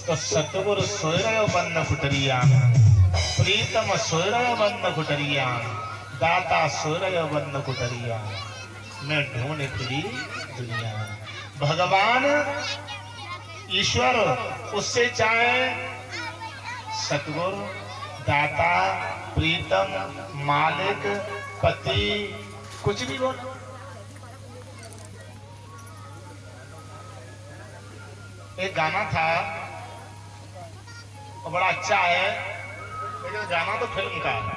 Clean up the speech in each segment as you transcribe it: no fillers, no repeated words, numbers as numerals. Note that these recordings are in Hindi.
तो सतगुरु सोयरयो बंद कुटरिया, प्रीतम सोयरयो बंद कुटरिया, दाता सोयरयो बंद कुटरिया, मैं ढूंढ फिरी दुनिया। भगवान ईश्वर उससे चाहे सतगुरु, दाता, प्रीतम, मालिक, पति, कुछ भी बोलो। एक गाना था और बड़ा अच्छा है, लेकिन गाना तो फिल्म का है,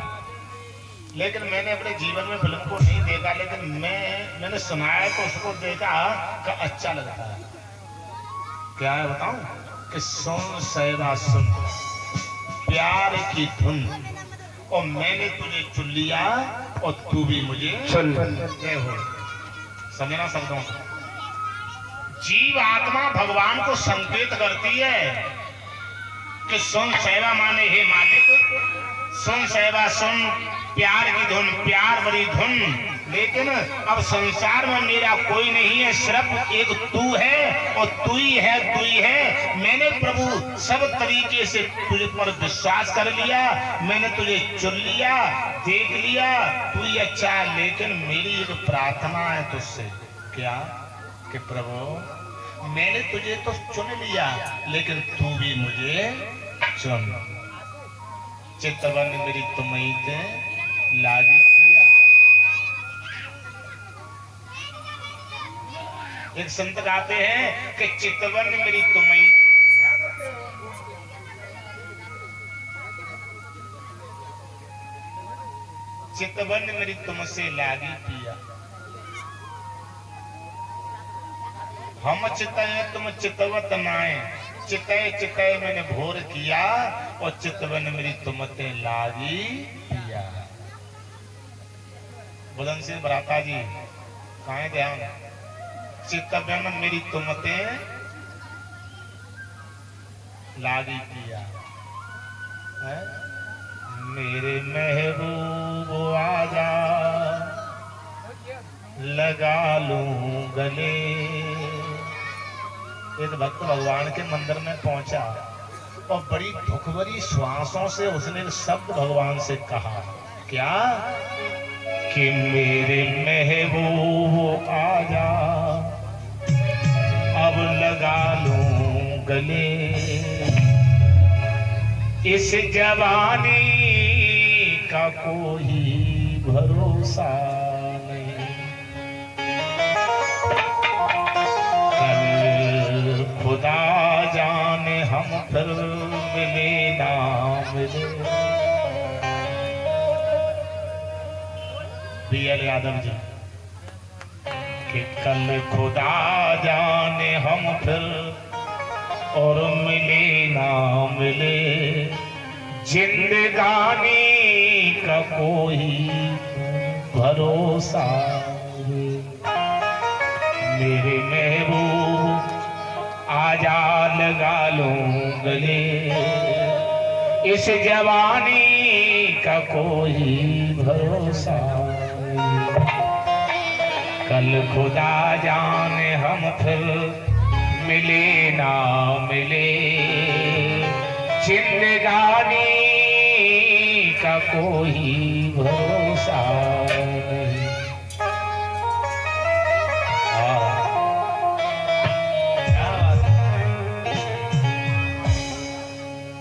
लेकिन मैंने अपने जीवन में फिल्म को नहीं देखा, लेकिन मैंने सुना है तो उसको देखा कि अच्छा लगता है। क्या है बताऊं कि सुन सहरा सुन प्यार की धुन, और मैंने तुझे चुन लिया और तू भी मुझे चुन हो। समझना शब्दों को। जीव आत्मा भगवान को संकेत करती है कि सुन सहरा माने हे मालिक, सुन सहरा सुन प्यार की धुन, प्यार भरी धुन। लेकिन अब संसार में मेरा कोई नहीं है, सिर्फ एक तू है और तू ही है, तू ही है। मैंने प्रभु सब तरीके से तुझे पर विश्वास कर लिया, मैंने तुझे चुन लिया, देख लिया, तू ही अच्छा। लेकिन मेरी एक प्रार्थना है तुझसे, क्या कि प्रभु मैंने तुझे तो चुन लिया, लेकिन तू भी मुझे चुन। चितवन मेरी तुम्ही ते लागी किया। एक संत गाते हैं कि चितवन मेरी तुम्ही, चितवन मेरी तुमसे लागी पिया। हम चितय तुम चितवत नाए, चितय चितय मैंने भोर किया, और चितवन मेरी तुमते लागी पिया। बुलंद सिंह बराता जी कहाँ ध्यान, चितवन मेरी तुमते लागी पिया है? मेरे महबूब आजा लगा लूं गले। एक भक्त भगवान के मंदिर में पहुंचा और बड़ी दुख भरी श्वासों से उसने शब्द भगवान से कहा, क्या कि मेरे महबूब आजा अब लगा लूं गले, इस जवानी का कोई भरोसा नहीं, कल खुदा जाने हम फिर मिले ना मिले। बीएल यादव जी कि कल खुदा जाने हम फिर और मिले ना मिले, जिंदगानी का कोई भरोसा नहीं। मेरे महबूब आजा लगा लूं गले, इस जवानी का कोई भरोसा नहीं, कल खुदा जाने हम फिर मिले ना मिले, जिंदगानी का कोई भरोसा नहीं।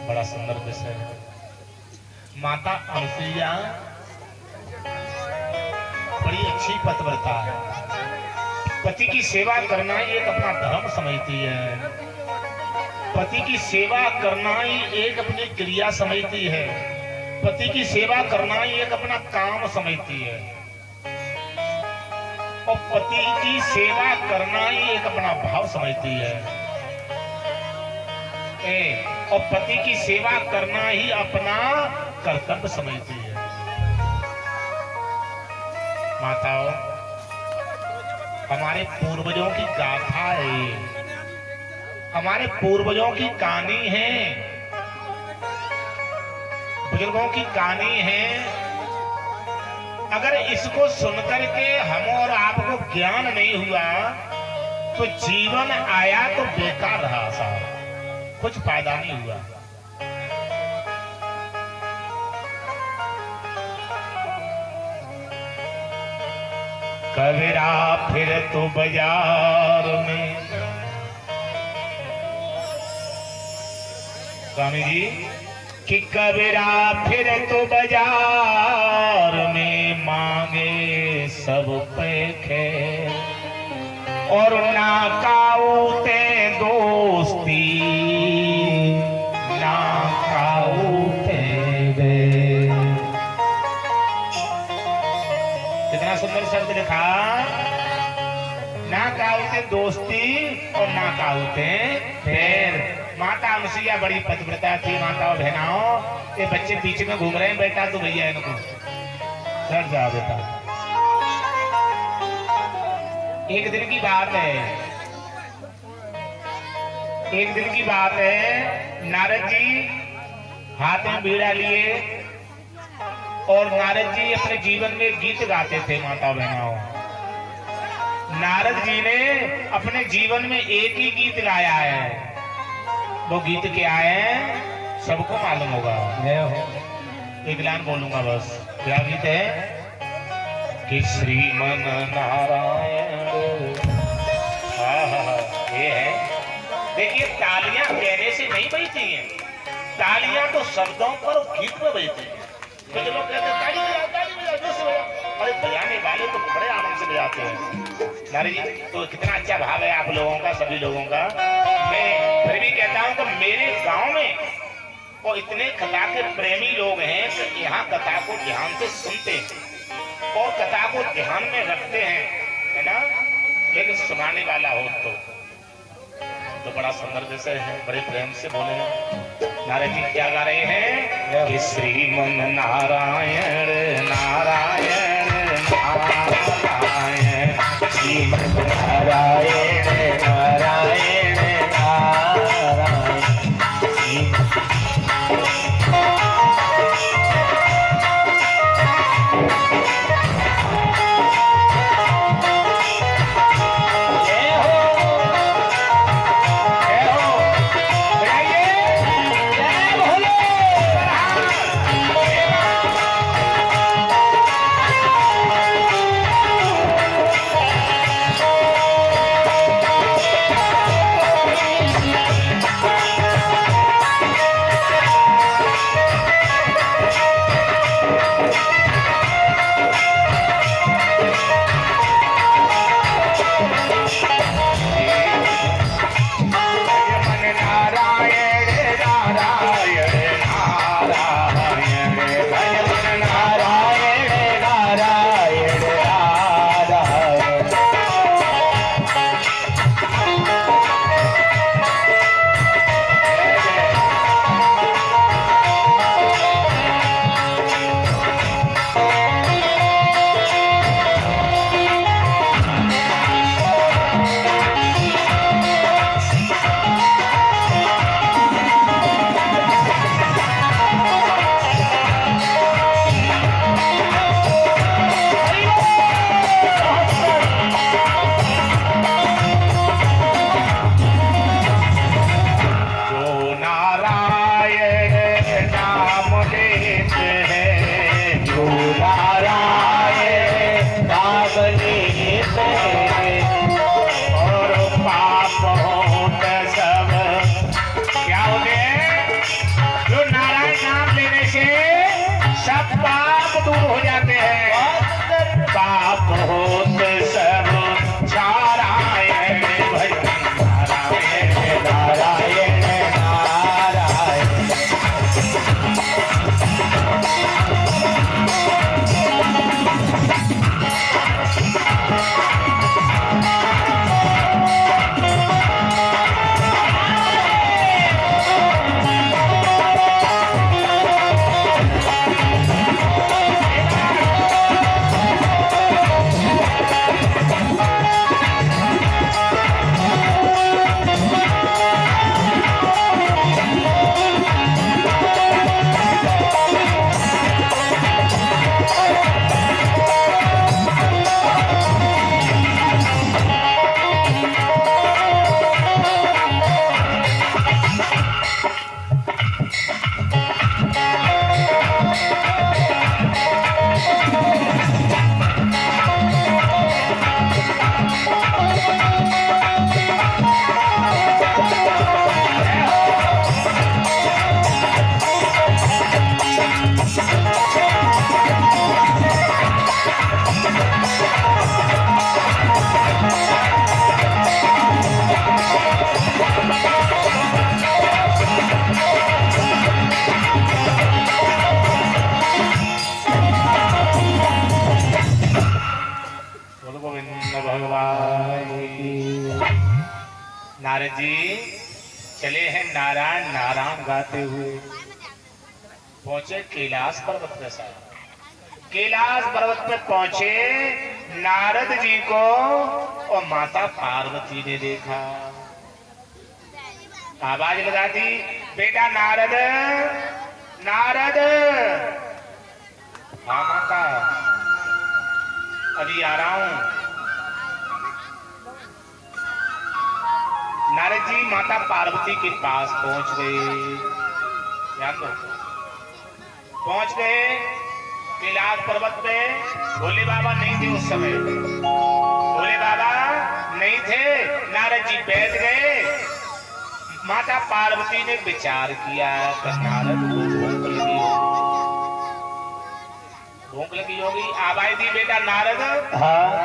बड़ा सुंदर विषय है। माता अनुसुईया बड़ी अच्छी पतिव्रता है, पति की सेवा करना ही एक अपना धर्म समझती है, पति की सेवा करना ही एक अपनी क्रिया समझती है, पति की सेवा करना ही एक अपना काम समझती है, और पति की सेवा करना ही एक अपना भाव समझती है, और पति की सेवा करना ही अपना कर्तव्य समझती है। माताओं, हमारे पूर्वजों की गाथा है, हमारे पूर्वजों की कहानी है, बुजुर्गों की कहानी है। अगर इसको सुनकर के हम और आपको ज्ञान नहीं हुआ तो जीवन आया तो बेकार रहा साहब। कुछ फायदा नहीं हुआ। कबीरा फिर तो बाजार में, स्वामी जी कि कबीरा फिर तो बाजार में मांगे सब पे खैर, और ना काऊते दोस्ती ना काऊते वे। कितना सुंदर शब्द लिखा, ना काऊते दोस्ती और ना काऊते फिर। माता अनुसुईया बड़ी पतिव्रता थी। माताओं बहनाओं, ये बच्चे बीच में घूम रहे हैं, बेटा तो भैया इनको सर जा बेटा। एक दिन की बात है, एक दिन की बात है, नारद जी हाथ में बीड़ा लिए और नारद जी अपने जीवन में गीत गाते थे। माता बहनाओं, नारद जी ने अपने जीवन में एक ही गीत गाया है। वो गीत क्या है सबको मालूम होगा, एक लाइन बोलूंगा बस। क्या गीत है कि श्रीमन नारायण। ये है, देखिए तालियां कहने से नहीं बजती हैं, तालियां तो शब्दों पर गीत में बजती हैं। कुछ लोग कहते हैं ताली बजाओ, ताली बजाओ, जोर बजाओ, अरे बजाने वाले तो बड़े आनंद से बजाते हैं। नारी जी तो कितना अच्छा भाव है आप लोगों का, सभी लोगों का। मैं फिर भी कहता हूं कि मेरे गांव में और इतने कथा के प्रेमी लोग हैं कि यहाँ कथा को ध्यान से सुनते हैं और कथा को ध्यान में रखते हैं, है ना। लेकिन सुनाने वाला हो तो बड़ा सुंदर जैसे है, बड़े प्रेम से बोले हैं। नारद जी क्या गा रहे हैं कि श्रीमन नारायण नारायण नारायण, श्रीमन नारायण नारायण नारायण। नारद जी चले हैं नारायण नारायण गाते हुए, पहुंचे कैलाश पर्वत पे। साहब कैलाश पर्वत पे पहुंचे, नारद जी को और माता पार्वती ने देखा। आवाज लगा दी, बेटा नारद नारद। हाँ माता, अभी आ रहा हूं। नारद जी माता पार्वती के पास पहुंच गए। ध्यान दो, पहुंच गए कैलाश पर्वत पे। भोले बाबा नहीं थे उस समय, भोले बाबा नहीं थे। नारद जी बैठ गए। माता पार्वती ने विचार किया कि नारद को भूख लगी होगी, भूख लगी होगी। आवाज दी, बेटा नारद। हाँ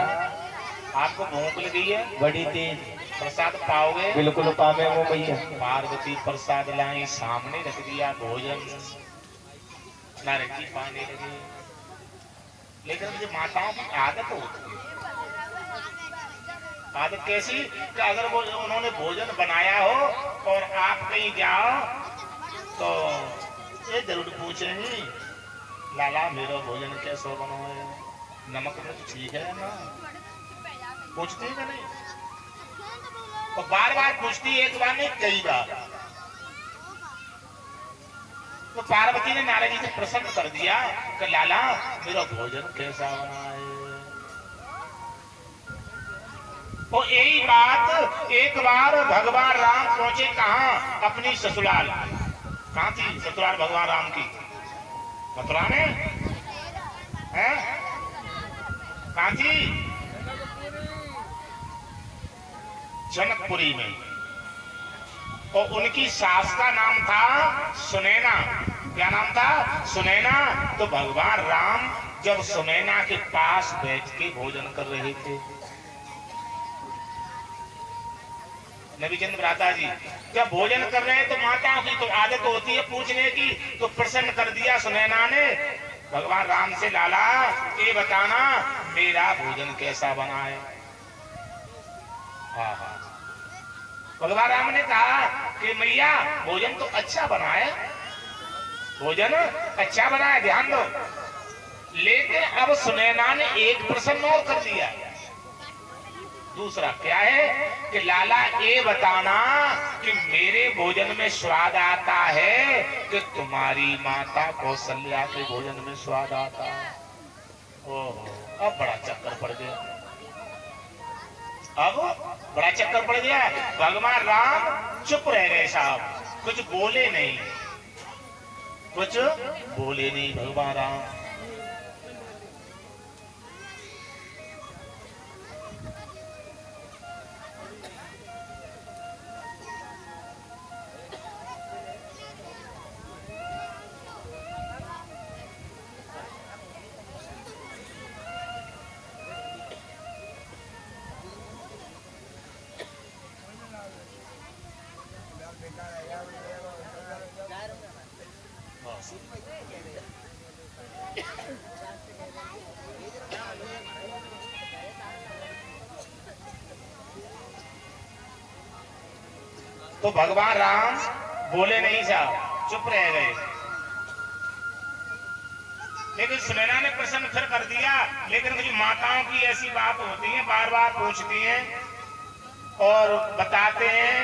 आपको भूख लगी है? बड़ी तेज। प्रसाद पाओगे? बिल्कुल पावे वो भैया। पार्वती प्रसाद लाई, सामने रख दिया भोजन। नारद जी पाने लगे। लेकिन मुझे माताओं की आदत होती है। आदत कैसी कि अगर वो उन्होंने भोजन बनाया हो और आप कहीं जाओ तो ये जरूर पूछेंगी, लाला मेरा भोजन कैसे बना है, नमक मिर्च ठीक है ना? पूछती है नहीं? तो बार बार पूछती, एक बार नहीं कई बार। तो पार्वती ने नारद जी से प्रसन्न कर दिया कि लाला मेरा भोजन कैसा बना है। तो यही बात एक बार भगवान राम पहुंचे कहा? अपनी ससुराल। कहां थी ससुराल भगवान राम की? मथुरा में है? कहां थी? जनकपुरी में। और उनकी सास का नाम था सुनैना। क्या नाम था? सुनैना। तो भगवान राम जब सुनैना के पास बैठ के भोजन कर रहे थे, नबी चंद्र भ्राता जी जब भोजन कर रहे हैं तो माताओं की तो आदत होती है पूछने की। तो प्रसन्न कर दिया सुनैना ने भगवान राम से, लाला ये बताना मेरा भोजन कैसा बना है। हाँ हाँ, भगवान राम ने कहा कि मैया भोजन तो अच्छा बना है, भोजन अच्छा बना है, ध्यान दो। लेकिन अब सुनैना ने एक प्रश्न और कर दिया। दूसरा क्या है कि लाला ये बताना कि मेरे भोजन में स्वाद आता है कि तुम्हारी माता कौशल्या के भोजन में स्वाद आता है। ओहो, अब बड़ा चक्कर पड़ गया। अब बड़ा चक्कर पड़ गया। भगवान राम चुप रह गए साहब, कुछ बोले नहीं, कुछ बोले नहीं भगवान राम। तो भगवान राम बोले नहीं साहब, चुप रह गए। लेकिन सुनैना ने प्रश्न फिर कर दिया। लेकिन कुछ माताओं की ऐसी बात होती है, बार बार पूछती हैं और बताते हैं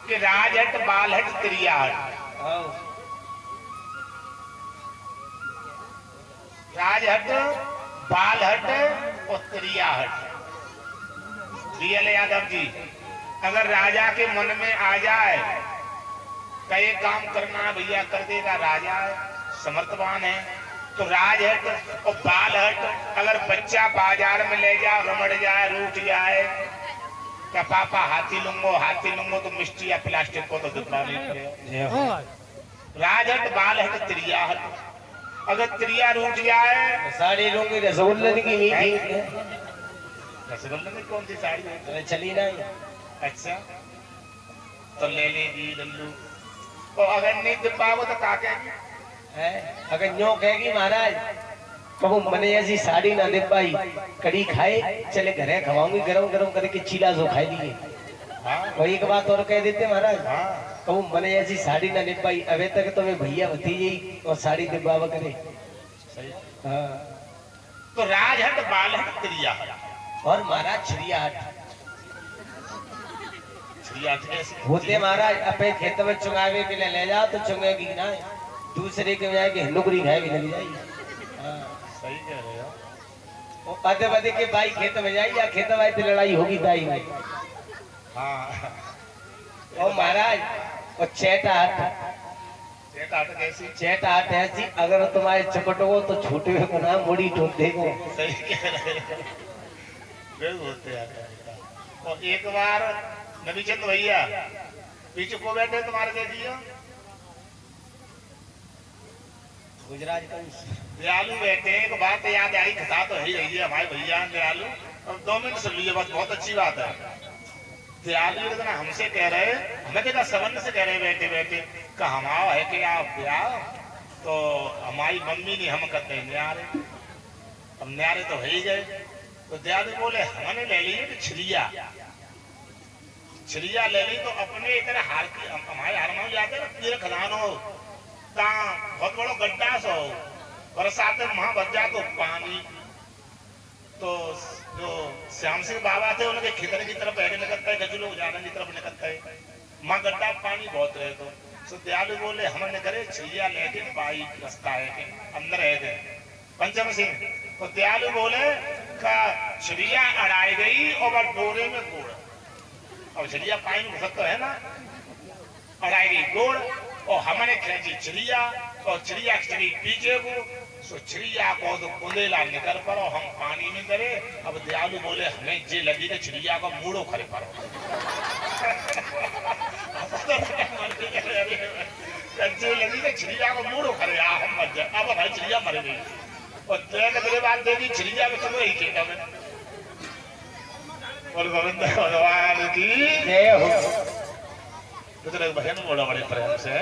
कि राजहट बालहट त्रियाहट। राजहट बालहट और त्रियाहट। रियल यादव जी, अगर राजा के मन में आ जाए कई काम करना है भैया कर देगा, राजा है, समर्थवान है। तो राजहट और बालहट, अगर बच्चा बाजार में ले जाए, रमड़ जाए, रूठ जाए, क्या पापा हाथी लूंगो तो मिट्टी या प्लास्टिक को तो दुखा नहीं। राजहट बालहट त्रियाहट, अगर त्रिया रूठ जाए साड़ी लूंगी रसगुल्ले की मीठी। रसगुल्ले में कौन सी साड़ी चली ना? अच्छा तो ले लेगी लल्लू। और अगर नहीं दे पाओ तो क्या कहेगी? अगर न्यो कहेगी महाराज कबू मने ऐसी साड़ी ना दे पाई, कड़ी खाए चले घरे खवाऊंगी, गरम गरम करके चीला जो खाई लिए। हाँ और एक बात और कह देते महाराज, हाँ कहूँ मने ऐसी साड़ी ना निभाई अबे तक तो मैं भैया भतीजे और साड़ी निभावा करे। सही। हाँ तो राजहट बालहट त्रियाहट, और महाराज छिड़ियाहट त्रियाहट कैसे होते महाराज अपने खेत में चुंगावे के लिए ले जाओ तो चुंगेगी ना, दूसरे के जाएगी नुकरी खाएगी लग जाएगी। हाँ सही कह रहे हो। वो आधे बदे के भाई खेत में जाई या खेत में तो लड़ाई होगी दाई में। हाँ और महाराज और चेटाहट, चेटाहट कैसी? चेटाहट ऐसी अगर तुम्हारे चपटो तो छोटे को ना मुड़ी ढूंढ देगो। सही कह रहे हो। वे होते हैं। और एक बार नबीचंद भैया पीछे को बैठे तुम्हारे दे दियो, गुजरात का दयालु बैठे, एक बात याद आई, खता तो ही रही है हमारे भैया दयालु। अब 2 मिनट सुन लीजिए, बस बहुत अच्छी बात है। दयालु एक दिन हमसे कह रहे, हमें क्या संबंध से कह रहे बैठे बैठे का हमारा है कि आप ब्याह, तो हमारी मम्मी ने हम कहते हैं न्यारे, अब न्यारे तो है ही गए। तो दयालु बोले हमने ले ली छिलिया, छिलिया ले ली तो अपने इतने हार की हमारे हार में जाते ना तीर खदान हो, बहुत बड़ा गड्ढा सो बरसात में वहां बच जा तो पानी, तो जो श्याम सिंह बाबा थे उनके खेतने की तरफ पहले निकलता है, गजू लोग जाने की तरफ निकलता है, वहां गड्ढा पानी बहुत रहे। तो दयालु बोले हमने करे छिलिया लेके पाई रास्ता है के अंदर है थे पंचम सिंह। तो दयालु बोले का छिलिया अड़ाई गई और डोरे में गोड़, अब छिलिया पानी में घुसत तो है ना, अड़ाई गई गोड़ और हमने खींची छिलिया और छिलिया चली पीछे को, सो छिलिया को तो कुंदेला निकल पड़ो, हम पानी में करे। अब दयालु बोले हमें जे लगी तो छिलिया को मूड़ो खड़े पड़ो। जे लगी तो छिलिया को मूड़ो खड़े आ हम मर जाए, अब भाई छिलिया मर गई और तेरे बाद देगी छिलिया में तुम ही खेता में। और गोविंद भगवान की जय हो। तो तेरे बहन बोला बड़े प्रेम से